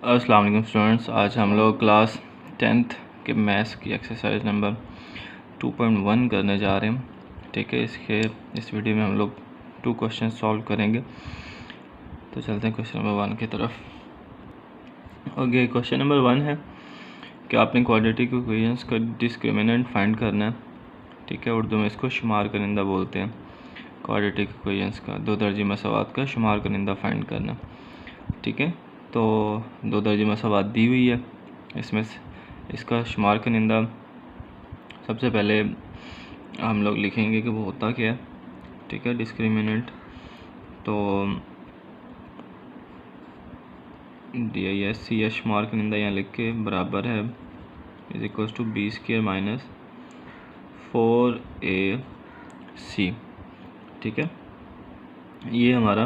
अस्सलाम वालेकुम स्टूडेंट्स, आज हम लोग क्लास 10th के मैथ्स की एक्सरसाइज नंबर 2.1 करने जा रहे हैं। ठीक है, इस वीडियो में हम लोग 2 क्वेश्चन सॉल्व करेंगे। तो चलते हैं क्वेश्चन नंबर 1 की तरफ। ओके, क्वेश्चन नंबर 1 है कि आपने क्वाड्रेटिक इक्वेशंस का डिस्क्रिमिनेंट फाइंड करना है। ठीक है, उर्दू में इसको शुमार कनिंदा बोलते हैं। क्वाड्रेटिक इक्वेशंस का दो दर्जी मसावात का शुमार कनिंदा फाइंड करना। ठीक है, तो दो दर्जे मसावात दी हुई है, इसमें इसका शुमार कनिंदा सबसे पहले हम लोग लिखेंगे कि वो होता क्या है। ठीक है, डिस्क्रिमिनेंट तो DISC या शुमार कनिंदा यहाँ लिख के बराबर है is equals to B² minus 4AC। ठीक है, ये हमारा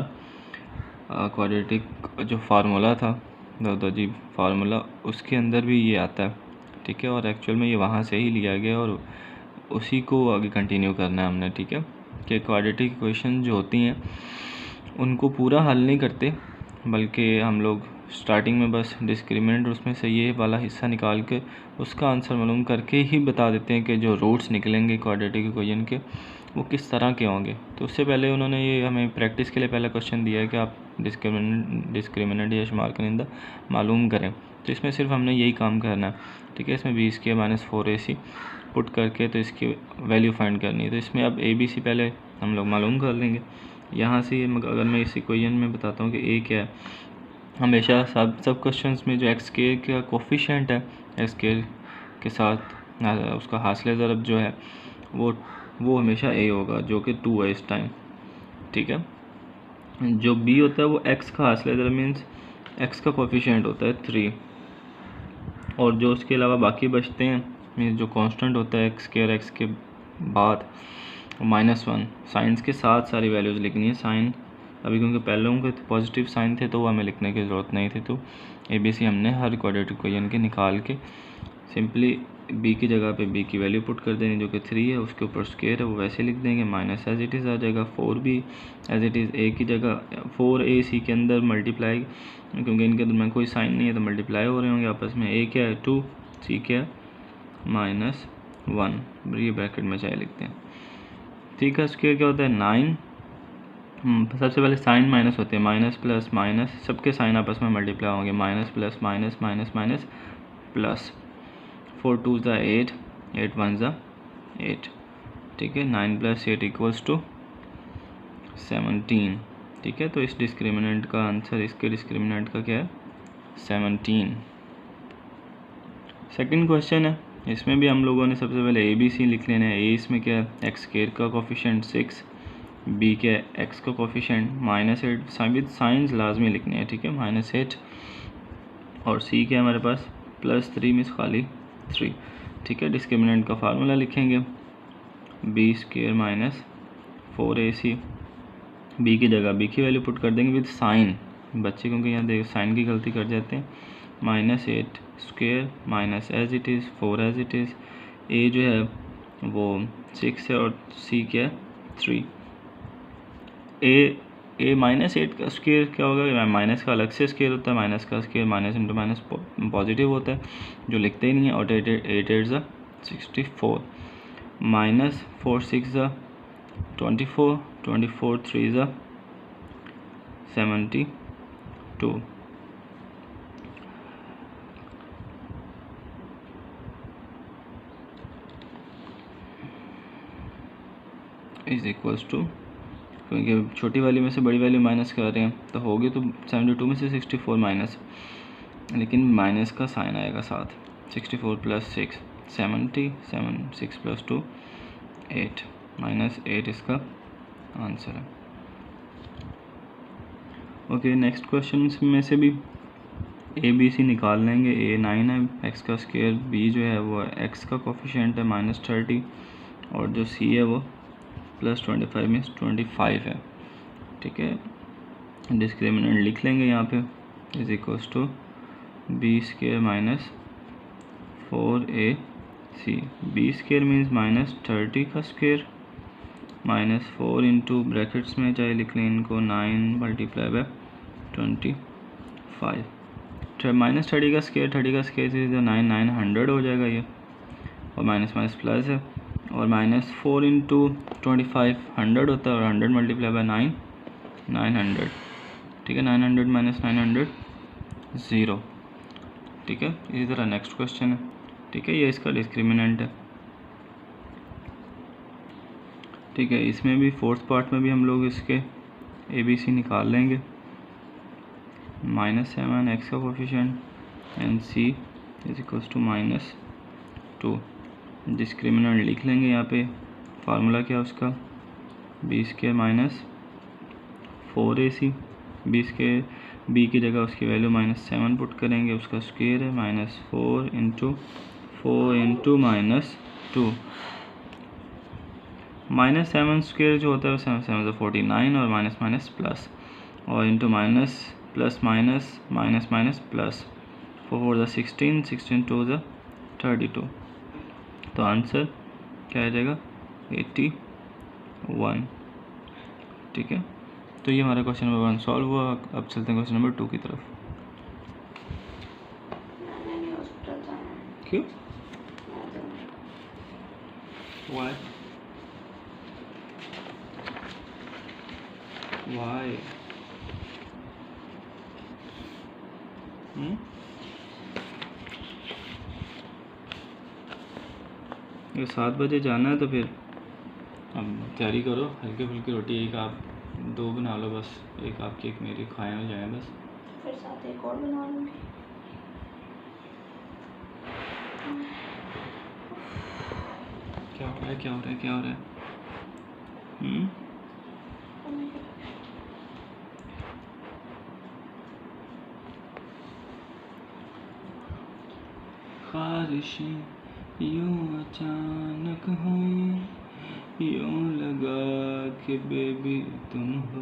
क्वाड्रेटिक जो फार्मूला था दर्जी फार्मूला, उसके अंदर भी ये आता है। ठीक है, और एक्चुअल में ये वहाँ से ही लिया गया और उसी को आगे कंटिन्यू करना है हमने। ठीक है, कि क्वाड्रेटिक इक्वेशन जो होती हैं उनको पूरा हल नहीं करते, बल्कि हम लोग स्टार्टिंग में बस डिस्क्रिमिनेंट उसमें से ये वाला हिस्सा निकाल के उसका आंसर मालूम करके ही बता देते हैं कि जो रूट्स निकलेंगे क्वाड्रेटिक इक्वेशन के वो किस तरह के होंगे। तो उससे पहले उन्होंने ये हमें प्रैक्टिस के लिए पहला क्वेश्चन दिया है कि आप डिस्क्रिमिनेंट या शुमार कनिंदा मालूम करें। तो इसमें सिर्फ हमने यही काम करना है। ठीक है, इसमें B² माइनस 4AC पुट करके तो इसकी वैल्यू फाइंड करनी है। तो इसमें अब ABC पहले हम लोग मालूम कर लेंगे। यहाँ से अगर मैं इस इक्वेशन में बताता हूँ कि A क्या है, हमेशा सब क्वेश्चंस में जो x² का कोफिशिएंट है x² के साथ उसका हासिल ज़रब जो है वो हमेशा A होगा, जो कि 2 है इस टाइम। ठीक है, जो B होता है वो x का हासिल ज़रब मीन्स x का कोफिशिएंट होता है 3, और जो उसके अलावा बाकी बचते हैं मीन्स जो कांस्टेंट होता है x² x के बाद -1। साइंस के साथ सारी वैल्यूज़ लिखनी है। साइन अभी क्योंकि पहले के पॉजिटिव साइन थे तो वो हमें लिखने की ज़रूरत नहीं थी, तो ABC हमने हर क्वाड्रेटिक इक्वेशन के निकाल के सिंपली B की जगह पे B की वैल्यू पुट कर देनी जो कि 3 है, उसके ऊपर स्क्वायर है वो वैसे लिख देंगे, माइनस एज इट इज़ आ जाएगा। 4B as it is A की जगह 4AC के अंदर मल्टीप्लाई, क्योंकि इनके दरम्यान कोई साइन नहीं है तो मल्टीप्लाई हो रहे होंगे आपस में। A क्या है 2, C क्या है -1, ये ब्रैकेट में चाहे लिखते हैं। ठीक है, स्क्वायर क्या होता है 9। सबसे पहले साइन माइनस होते हैं, माइनस प्लस माइनस सबके साइन आपस में मल्टीप्लाई होंगे, minus plus minus minus minus plus 4 2 ज़ा 8, 8 1 ज़ा 8। ठीक है, 9 + 8 = 17। ठीक है, तो इस डिस्क्रिमिनेंट का आंसर, इसके डिस्क्रिमिनेंट का क्या है 17। सेकंड क्वेश्चन है, इसमें भी हम लोगों ने सबसे पहले ABC लिख लेना है। A इसमें क्या है x² का कोफिशिएंट 6, B के x का कोफिशिएंट -8 विद साइंस लाजमी लिखने हैं। ठीक है, -8, और C क्या है हमारे पास +3 मीन्स खाली 3। ठीक है, डिस्क्रिमिनेंट का फार्मूला लिखेंगे B² माइनस 4AC। B की जगह B की वैल्यू पुट कर देंगे विद साइन, बच्चे क्योंकि यहाँ देखो साइन की गलती कर जाते हैं, -8² minus as it is 4 as it is. A जो है वो 6 है और C क्या है 3। A -8 का स्क्वायर क्या होगा, माइनस का अलग से स्क्वायर होता है, माइनस का square minus into minus positive होता है, जो लिखते ही नहीं है। और 8 8 ज़ा 64, -4 6 ज़ा 24, 24 3 ज़ा 72। इज इक्वल्स टू, क्योंकि छोटी वैल्यू में से बड़ी वैल्यू माइनस कर रहे हैं तो होगी तो 72 में से 64 माइनस, लेकिन माइनस का साइन आएगा साथ। 64 + 6 77, 6 + 2 8, -8 इसका आंसर है। ओके, नेक्स्ट क्वेश्चन में से भी ABC निकाल लेंगे। A 9 है, x का स्क्वायर, B जो है वो x का कोफिशिएंट है -30, और जो C है वो +25 मीन्स 25 है। ठीक है, डिस्क्रिमिनेंट लिख लेंगे यहाँ पे is equals to B² minus 4AC। B² means -30 का स्क्वायर -4 इंटू ब्रैकेट्स में चाहे लिख लें इनको 9 × 25। माइनस 30 का स्केयर 900 हो जाएगा ये, और माइनस माइनस प्लस है, और माइनस 4 इंटू 25 100 होता है, और 100 मल्टीप्लाई बाय 900, ठीक है। 900 माइनस 900 0, ठीक है। इसी तरह नेक्स्ट क्वेश्चन है, ठीक है। ये इसका डिस्क्रिमिनेंट है, ठीक है। इसमें भी फोर्थ पार्ट में भी हम लोग इसके ABC निकाल लेंगे। -7 x का coefficient and C is equals to -2। Discriminant लिख लेंगे यहाँ पे। फार्मूला क्या है उसका, B² माइनस 4AC। B की जगह उसकी वैल्यू -7 पुट करेंगे, उसका स्क्वायर है -4 इंटू -2। -7 स्क्वायर जो होता है 7 49, और माइनस माइनस प्लस, और into minus plus minus minus minus plus, 4 16, 16 2 32। तो आंसर क्या आ जाएगा 81, ठीक है। तो ये हमारा क्वेश्चन नंबर 1 सॉल्व हुआ। अब चलते हैं क्वेश्चन नंबर 2 की तरफ। क्यों? Why? ये 7 बजे जाना है, तो फिर अब तैयारी करो, हल्की फुल्की रोटी, एक आप 2 बना लो बस, एक आपकी एक मेरी, खाए हो जाए बस। फिर साथ एक और बना लूँगी। क्या हो रहा है? ख्वाहिशें यूं अचानक हुई, यूं लगा कि बेबी तुम हो।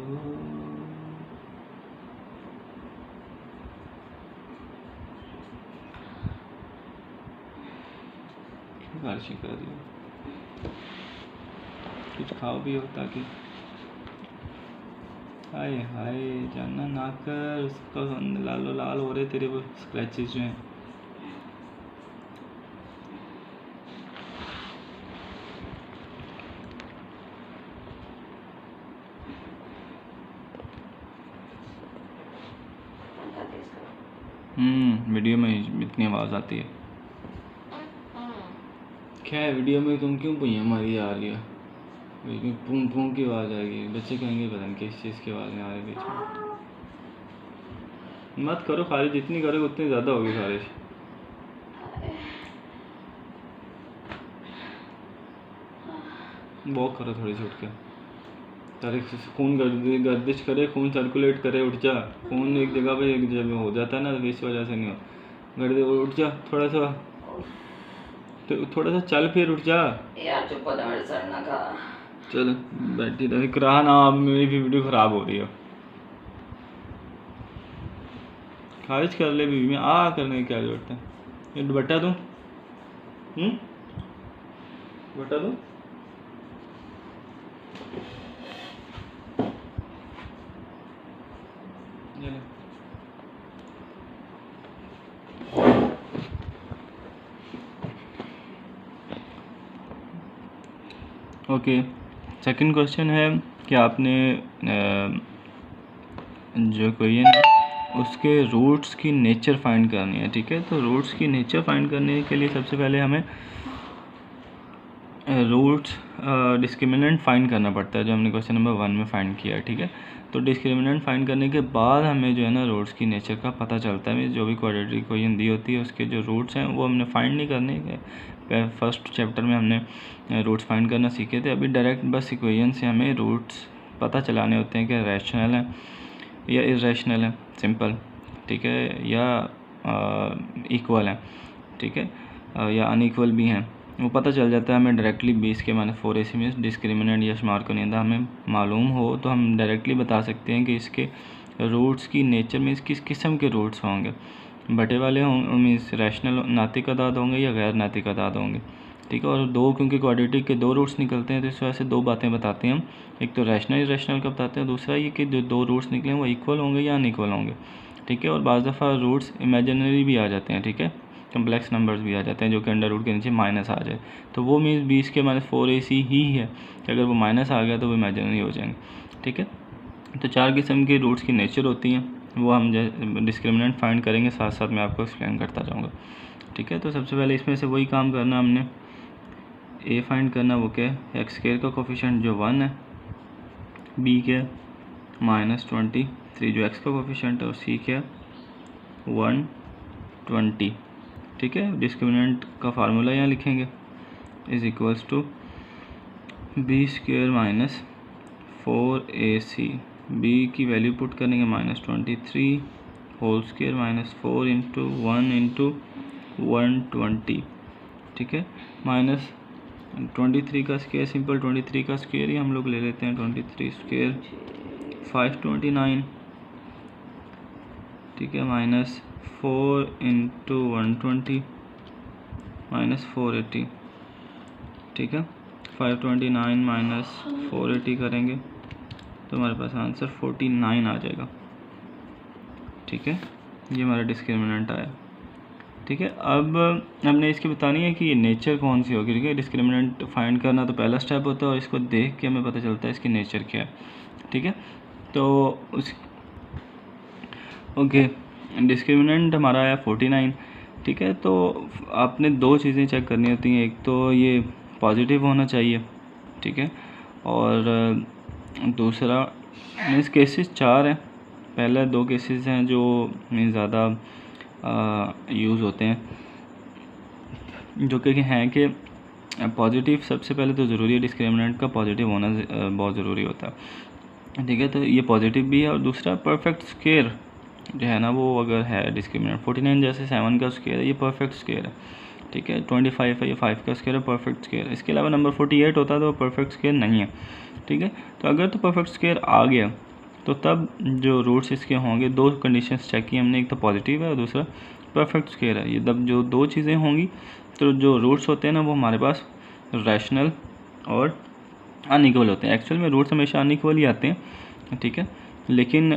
ख्वाहिशें कर रही हो, कुछ खाओ भी हो ताकि। हाय हाय जाना ना कर, उसका लाल हो रहे तेरे वो स्क्रैचेस जो हैं। वीडियो में इतनी आवाज़ आती है। क्या है वीडियो में, तुम क्यों पुइयाँ मारी आ रही है? पूं पूं की आवाज़ आएगी, बच्चे कहेंगे पता नहीं किस चीज़ की आवाज़ में आ रही बीच में। मत करो खारिज, जितनी करोगे उतनी ज़्यादा होगी खारिज। वॉक करो थोड़ी सी उठ के, ताकि खून गर्दिश करे, खून सर्कुलेट करे, उठ जा। खून एक जगह पे एक जगह हो जाता है ना, तो इस वजह से नहीं हो गर्दिश। उठ जा थोड़ा सा, तो थोड़ा सा चल, फिर उठ जा यार। चुप हो जा, मेरे सर ना खा। चल बैठी रही, करा ना, अब मेरी भी वीडियो ख़राब हो रही है। खारिज कर ले बीवी में आ करने की क्या जरूरत है? ये दुपट्टा दूँ? दुपट्टा दूँ? ओके, सेकंड क्वेश्चन है कि आपने जो क्वेश्चन है उसके रूट्स की नेचर फाइंड करनी है, ठीक है। तो रूट्स की नेचर फाइंड करने के लिए सबसे पहले हमें रूट्स डिस्क्रिमिनेंट फाइंड करना पड़ता है, जो हमने क्वेश्चन नंबर 1 में फाइंड किया है, ठीक है। तो डिस्क्रिमिनेंट फाइंड करने के बाद हमें जो है ना रूट्स की नेचर का पता चलता है। जो भी क्वाड्रेटिक इक्वेशन दी होती है उसके जो रूट्स हैं वो हमने फाइंड नहीं करने के। फर्स्ट चैप्टर में हमने रूट्स फाइंड करना सीखे थे। अभी डायरेक्ट बस इक्वेशन से हमें रूट्स पता चलाने होते हैं कि रैशनल है या इरेशनल है, सिंपल, ठीक है, या इक्वल है, ठीक है, या अनइक्वल भी हैं, वो पता चल जाता है हमें डायरेक्टली। 20 के -4AC में डिस्क्रिमिनेंट या शुमार कनिंदा हमें मालूम हो तो हम डायरेक्टली बता सकते हैं कि इसके रूट्स की नेचर में किस किस्म के रूट्स होंगे। बटे वाले होंगे, मीन्स रैशनल नातिक अदाद होंगे या गैर नातिक अदाद होंगे, ठीक है। और दो, क्योंकि क्वाड्रेटिक के 2 रूट्स निकलते हैं तो इस वजह से 2 बातें बताते हैं हम। एक तो रैशनल इरेशनल का बताते हैं, दूसरा ये कि जो 2 रूट्स निकले हैं वो इक्वल होंगे या अनइक्वल होंगे। ठीक है। और बाज़ दफ़ा रूट्स इमेजिनरी भी आ जाते हैं, ठीक है, कम्प्लेक्स नंबर्स भी आ जाते हैं जो कि अंडर रूट के नीचे माइनस आ जाए, तो वो means B square minus 4ac ही है कि अगर वो माइनस आ गया तो वो इमेजिनरी हो जाएंगे, ठीक है। तो 4 किस्म के रूट्स की नेचर होती हैं, वो हम डिस्क्रिमिनेंट फाइंड करेंगे, साथ साथ मैं आपको एक्सप्लेन करता जाऊँगा, ठीक है। तो सबसे पहले इसमें से वही काम करना हमने, ए फाइंड करना, वो क्या है, एक्स स्क्वायर का कोफिशिएंट जो 1 है, बी क्या है -23 जो एक्स का कोफिशिएंट है, और सी क्या है 120, ठीक है। डिस्क्रिमिनेंट का फार्मूला यहाँ लिखेंगे, is equals to B square minus 4ac, B की वैल्यू पुट करेंगे -23 whole square minus 4 into 1 into 120, ठीक है। -23 का स्क्वायर, सिंपल 23 का स्क्वायर ही हम लोग ले लेते हैं, 23 स्क्वायर 529, ठीक है, -4 इंटू 120 -480, ठीक है। 529 माइनस 480 करेंगे तो हमारे पास आंसर 49 आ जाएगा, ठीक है। ये हमारा डिस्क्रिमिनेंट आया, ठीक है। अब हमने इसकी बतानी है कि ये नेचर कौन सी होगी, ठीक है। डिस्क्रिमिनेंट फाइंड करना तो पहला स्टेप होता है, और इसको देख के हमें पता चलता है इसकी नेचर क्या है, ठीक है। तो उस ओके, डिस्क्रिमिनेंट हमारा आया 49, ठीक है। तो आपने दो चीज़ें चेक करनी होती हैं, एक तो ये पॉजिटिव होना चाहिए, ठीक है, और दूसरा मीन्स केसेस 4 हैं, पहले 2 केसेस हैं जो मीन्स ज़्यादा यूज़ होते हैं, जो कि हैं कि पॉजिटिव सबसे पहले तो ज़रूरी है, डिस्क्रिमिनेंट का पॉजिटिव होना बहुत ज़रूरी होता है, ठीक है। तो ये पॉजिटिव भी है, और दूसरा परफेक्ट स्क्वायर जो है ना, वो अगर है डिस्क्रिमिनेंट 49 जैसे 7 का स्क्वायर है, ये परफेक्ट स्क्वायर है, ठीक है। 25 है, ये 5 का स्क्वायर है, परफेक्ट स्क्वायर है। इसके अलावा नंबर 48 होता है तो वो परफेक्ट स्क्वायर नहीं है, ठीक है। तो अगर तो परफेक्ट स्क्वायर आ गया तो तब जो रूट्स इसके होंगे, दो कंडीशंस चेक की हमने, एक तो पॉजिटिव है और दूसरा परफेक्ट स्क्वायर है। ये तब जो दो चीज़ें होंगी तो जो रूट्स होते हैं ना, वो हमारे पास रैशनल और अनइक्वल होते हैं। एक्चुअल में रूट्स हमेशा अनइक्वल ही आते हैं, ठीक है, लेकिन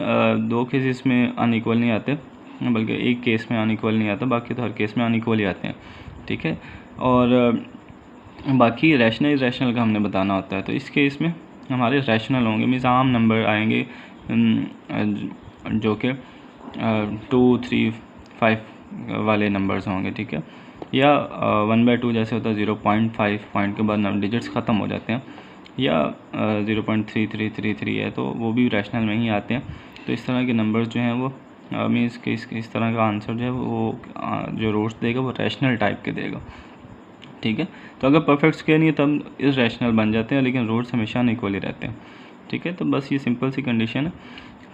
दो केसेस में अनइक्वल नहीं आते, बल्कि एक केस में अनइक्वल नहीं आता, बाकी तो हर केस में अनइक्वल ही आते हैं, ठीक है। और बाकी रैशनल इरेशनल का हमने बताना होता है, तो इस केस में हमारे रैशनल होंगे, मीन्स आम नंबर आएंगे जो कि 2, 3, 5 वाले नंबर्स होंगे, ठीक है। या 1/2 जैसे होता है 0.5 पॉइंट के बाद डिजिट्स ख़त्म हो जाते हैं, या 0.3333 है तो वो भी रैशनल में ही आते हैं। तो इस तरह के नंबर्स जो हैं वो मीन्स कि इस तरह का आंसर जो है वो जो रूट्स देगा वो रैशनल टाइप के देगा, ठीक है। तो अगर परफेक्ट स्क्वायर नहीं है तब इरेशनल बन जाते हैं, लेकिन रूट्स हमेशा अनइक्वल ही रहते हैं, ठीक है। तो बस ये सिंपल सी कंडीशन है।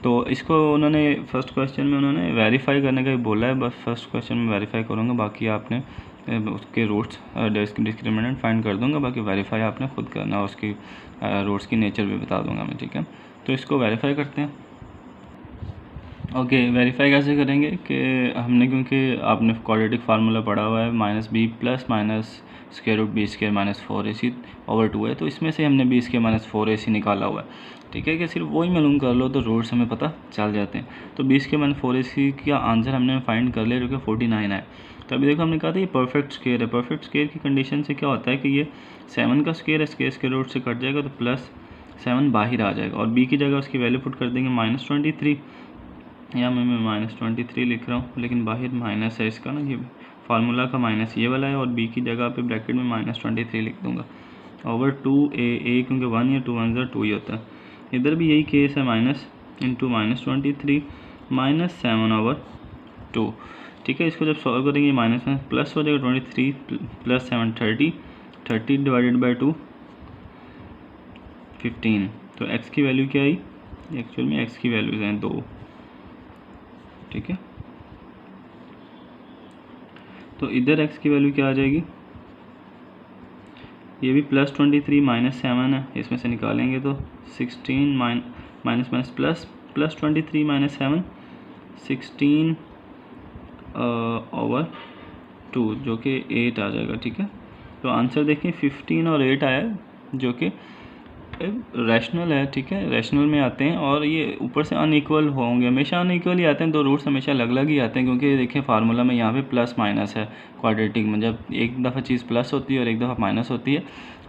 तो इसको उन्होंने फर्स्ट क्वेश्चन में उन्होंने वेरीफाई करने का ही बोला है, बस फर्स्ट क्वेश्चन में वेरीफाई करूँगा, बाकी आपने उसके रूट्स डिस्क्रिमिनेंट फाइंड कर दूंगा, बाकी वेरीफाई आपने खुद करना, उसकी रूट्स की नेचर भी बता दूंगा मैं, ठीक है। तो इसको वेरीफाई करते हैं। ओके, वेरीफाई कैसे करेंगे कि हमने, क्योंकि आपने क्वाड्रेटिक फार्मूला पढ़ा हुआ है, -b plus minus square root B square minus 4ac/2 है, तो इसमें से हमने b स्क्वायर माइनस 4ac निकाला हुआ है, ठीक है। कि सिर्फ वही मालूम कर लो तो रूट्स हमें पता चल जाते हैं। तो b स्क्वायर माइनस 4ac का आंसर हमने फाइंड कर लिया जो कि 49 है। तो अभी देखो हमने कहा था ये परफेक्ट स्क्वायर है, परफेक्ट स्क्वायर की कंडीशन से क्या होता है कि ये 7 का स्क्वायर है, स्क्वायर रूट से कट जाएगा तो +7 बाहर आ जाएगा, और b की जगह उसकी वैल्यू पुट कर देंगे -23, या मैं -23 लिख रहा हूँ, लेकिन बाहर माइनस है इसका ना, ये फार्मूला का माइनस ये वाला है, और b की जगह पे ब्रैकेट में -23 लिख दूंगा ओवर 2a, क्योंकि 1 या 2 1 2 ही होता है। इधर भी यही केस है, माइनस इंटू -23 -7/2, ठीक है। इसको जब सॉल्व करेंगे माइनस में प्लस हो जाएगा, 23 + 7 30 डिवाइडेड बाई 2 15। तो x की वैल्यू क्या आई, एक्चुअल में x की वैल्यूज़ हैं 2, ठीक है। तो इधर x की वैल्यू क्या आ जाएगी, ये भी +23 -7 है, इसमें से निकालेंगे तो 16 माइनस प्लस +23 -7 16/2 जो कि 8 आ जाएगा, ठीक है। तो आंसर देखें 15 और 8 आया, जो कि रैशनल है, ठीक है, रैशनल में आते हैं और ये ऊपर से अनइक्वल होंगे, हमेशा अनइक्वल ही आते हैं, 2 रूट्स हमेशा अलग अलग ही आते हैं, क्योंकि देखिए फार्मूला में यहाँ पे प्लस माइनस है क्वाड्रेटिक में, जब एक दफ़ा चीज़ प्लस होती है और एक दफ़ा माइनस होती है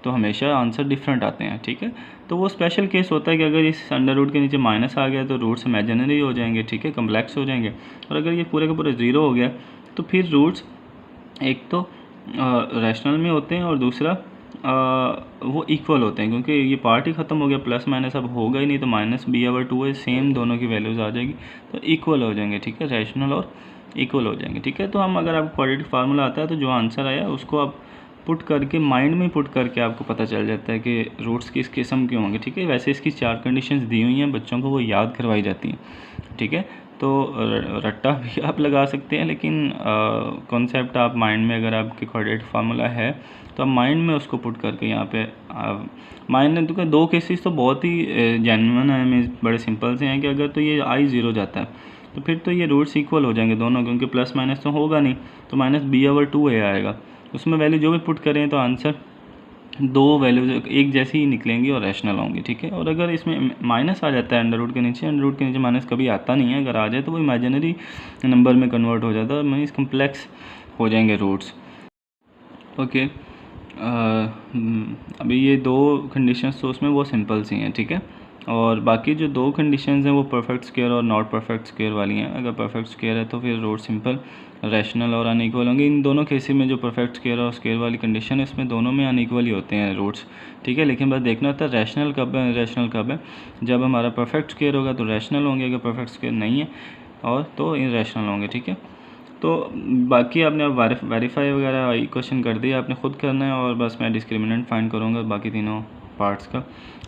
तो हमेशा आंसर डिफरेंट आते हैं, ठीक है। तो वो स्पेशल केस होता है कि अगर इस अंडर रूट के नीचे माइनस आ गया तो रूट्स इमेजिनरी हो जाएंगे, ठीक है, कम्प्लेक्स हो जाएंगे। और अगर ये पूरे का पूरे ज़ीरो हो गया तो फिर रूट्स एक तो रैशनल में होते हैं और दूसरा वो इक्वल होते हैं, क्योंकि ये पार्ट ही ख़त्म हो गया, प्लस माइनस अब होगा ही नहीं, तो माइनस b/2 है, सेम दोनों की वैल्यूज़ आ जाएगी तो इक्वल हो जाएंगे, ठीक है, रैशनल और इक्वल हो जाएंगे, ठीक है। तो हम अगर आपको क्वाड्रेटिक फार्मूला आता है तो जो आंसर आया उसको आप पुट करके माइंड में पुट करके आपको पता चल जाता है कि रूट्स किस किस्म के होंगे, ठीक है। वैसे इसकी 4 कंडीशंस दी हुई हैं, बच्चों को वो याद करवाई जाती हैं, ठीक है। तो रट्टा भी आप लगा सकते हैं, लेकिन कॉन्सेप्ट आप माइंड में, अगर आपके क्वाड्रेटिक फार्मूला है तो आप माइंड में उसको पुट करके यहाँ पे माइंड में, तो 2 केसेस तो बहुत ही जेन्युइन है, मीन्स बड़े सिंपल से हैं कि अगर तो ये i 0 जाता है तो फिर तो ये रूट्स इक्वल हो जाएंगे दोनों, क्योंकि प्लस माइनस तो होगा नहीं, तो माइनस b/2 आएगा, उसमें वैल्यू जो भी पुट करें तो आंसर 2 वैल्यूज एक जैसी ही निकलेंगी और रैशनल होंगी, ठीक है। और अगर इसमें माइनस आ जाता है अंडर रूट के नीचे माइनस कभी आता नहीं है, अगर आ जाए तो वो इमेजिनरी नंबर में कन्वर्ट हो जाता है, मीन्स कम्प्लेक्स हो जाएंगे रूट्स, ओके। अभी ये 2 कंडीशंस तो उसमें वो सिंपल सी हैं, ठीक है। और बाकी जो 2 कंडीशंस हैं वो परफेक्ट स्क्वायर और नॉट परफेक्ट स्क्वायर वाली हैं। अगर परफेक्ट स्क्वायर है तो फिर रूट सिंपल, रैशनल और अनइक्वल होंगे। इन दोनों केसेस में जो परफेक्ट स्क्वायर और स्क्वायर वाली कंडीशन है इसमें दोनों में अनइक्वल ही होते हैं रूट्स, ठीक है। लेकिन बस देखना होता है रैशनल कब है, रैशनल कब है, जब हमारा परफेक्ट स्क्वायर होगा तो रैशनल होंगे, अगर परफेक्ट स्क्वायर नहीं है और तो इरैशनल होंगे, ठीक है। तो बाकी आपने वेरीफाई वगैरह इक्वेशन कर दिया, आपने ख़ुद करना है, और बस मैं डिस्क्रिमिनेंट फाइंड करूँगा बाकी तीनों पार्ट्स का,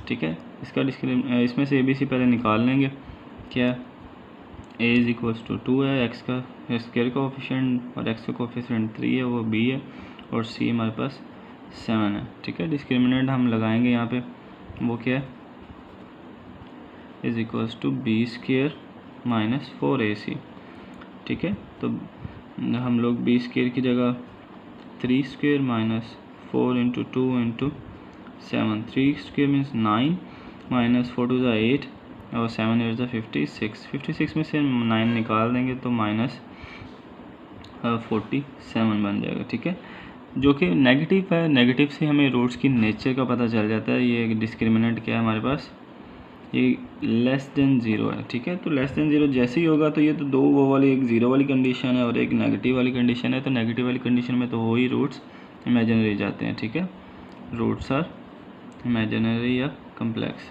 ठीक है। इसका इसमें से ABC पहले निकाल लेंगे, क्या a = 2 है, x का स्क्वायर कोफिशिएंट और x का कोफिशिएंट 3 है, वो b है, और c हमारे पास 7 है, ठीक है। डिस्क्रिमिनेंट हम लगाएंगे यहाँ पे, वो क्या है, = b² - 4ac, ठीक है। तो हम लोग b² की जगह 3² - 4 × 2 × 7, 3² मीन्स 9 - 4 2 = 8 और 7 8 = 56, 56 में से 9 निकाल देंगे तो -47 बन जाएगा, ठीक है, जो कि नेगेटिव है। नेगेटिव से हमें रूट्स की नेचर का पता चल जाता है। ये डिस्क्रिमिनेंट क्या है हमारे पास, ये लेस देन 0 है, ठीक है। तो लेस देन 0 जैसे ही होगा तो ये तो 2 वो वाली, एक 0 वाली कंडीशन है और एक नेगेटिव वाली कंडीशन है, तो नेगेटिव वाली कंडीशन में तो वही रूट्स इमेजिनरी जाते हैं, ठीक है, रूट्स आर इमेजिनरी या कम्प्लेक्स,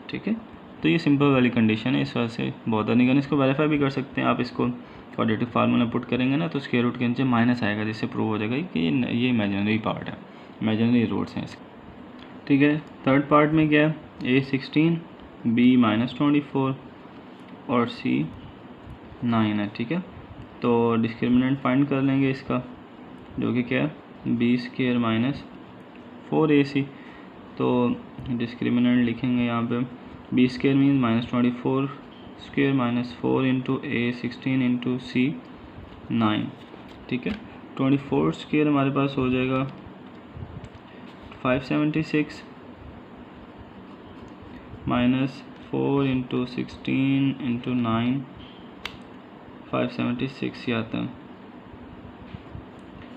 ठीक है। तो ये सिंपल वाली कंडीशन है, इस वजह से बहुत नहीं करना। इसको वेरीफाई भी कर सकते हैं आप, इसको क्वाड्रेटिक फार्मूला पुट करेंगे ना तो स्क्वायर रूट के नीचे माइनस आएगा, जिससे प्रूव हो जाएगा कि ये इमेजिनरी पार्ट है, इमेजिनरी रूट्स हैं इसके, ठीक है। थर्ड पार्ट में क्या है, a 16, b -24 और c 9 है, ठीक है। तो डिस्क्रिमिनेंट फाइंड कर लेंगे इसका, जो कि क्या है, b² - 4ac। तो डिस्क्रिमिनेंट लिखेंगे यहाँ पे, b² मीन्स -24² - 4 × a 16 × c 9, ठीक है। 24² हमारे पास हो जाएगा 576 -4 × 16 × 9, 576 ही आता है,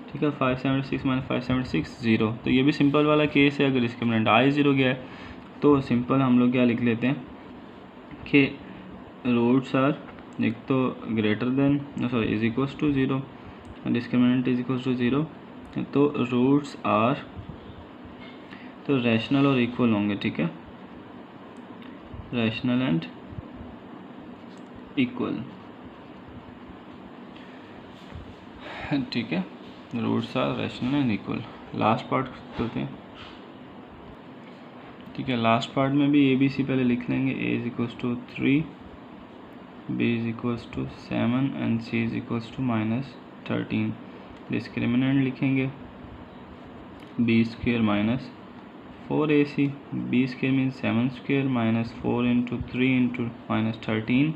ठीक है। 576 - 576 0। तो ये भी सिंपल वाला केस है। अगर डिस्क्रिमिनेंट i 0 गया है तो सिंपल हम लोग क्या लिख लेते हैं कि रूट्स आर एक तो ग्रेटर देन = 0, डिस्क्रिमिनेंट = 0, तो रूट्स आर तो रैशनल और इक्वल होंगे, ठीक है, रैशनल एंड इक्वल, ठीक है, roots are rational and equal. Last part करते हैं, ठीक है। लास्ट पार्ट में भी ABC पहले लिख लेंगे, a = 3, b = 7 and c = -13। Discriminant लिखेंगे b² - 4ac, b² means 7² - 4 × 3 × -13,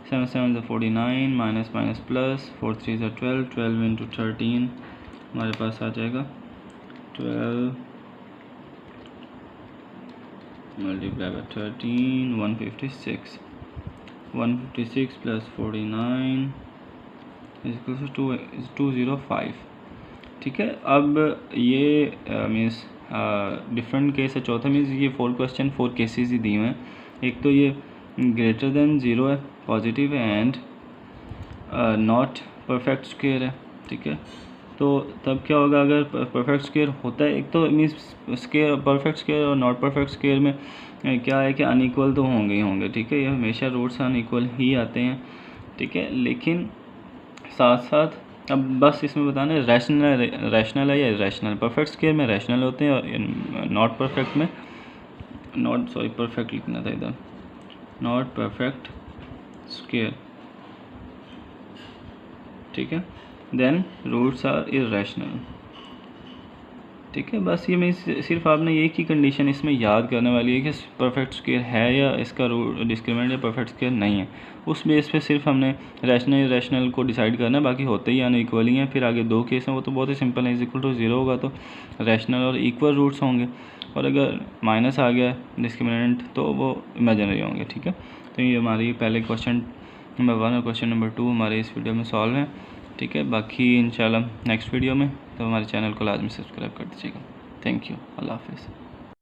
7 7 = 49, minus plus, 4 3 = 12, 12 × 13 हमारे पास आ जाएगा 12 multiply by 13, 156 plus 49 is to 205। ठीक है, अब ये मीन्स डिफरेंट केस है। चौथा मीन्स ये 4 क्वेश्चन 4 केसेस ही दिए हुए हैं। एक तो ये ग्रेटर देन 0 है, पॉजिटिव है, एंड नॉट परफेक्ट स्क्वायर है। ठीक है, तो तब क्या होगा अगर परफेक्ट स्क्वायर होता है। एक तो मीन्स स्क्वायर, परफेक्ट स्क्वायर और नॉट परफेक्ट स्क्वायर में क्या है कि अनइक्वल तो होंगे ही होंगे। ठीक है, ये हमेशा रूट्स अनइक्वल ही आते हैं। ठीक है, लेकिन साथ साथ अब बस इसमें बताना है रैशनल है या इरेशनल। परफेक्ट स्क्वायर में रैशनल होते हैं और नॉट परफेक्ट में परफेक्ट लिखना था इधर, नॉट परफेक्ट स्क्वायर। ठीक है, देन रूट्स आर इरेशनल। ठीक है, बस ये मैं सिर्फ आपने एक ही कंडीशन इसमें याद करने वाली है कि परफेक्ट स्क्वायर है या इसका रूट डिस्क्रिमिनेंट या परफेक्ट स्क्वायर नहीं है। उस बेस पे सिर्फ हमने रैशनल इरेशनल को डिसाइड करना है, बाकी होते ही अनइक्वल ही हैं। फिर आगे 2 केस हैं, वो तो बहुत ही सिंपल है। इज इक्वल टू 0 होगा तो रैशनल और इक्वल रूट्स होंगे, और अगर माइनस आ गया डिस्क्रिमिनेंट तो वो इमेजिनरी होंगे। ठीक है, तो ये हमारी पहले क्वेश्चन नंबर 1 और क्वेश्चन नंबर 2 हमारे इस वीडियो में सॉल्व हैं। ठीक है, बाकी इंशाल्लाह नेक्स्ट वीडियो में तो हमारे चैनल को लाजमी सब्सक्राइब कर दीजिएगा। थैंक यू, अल्लाह हाफिज़।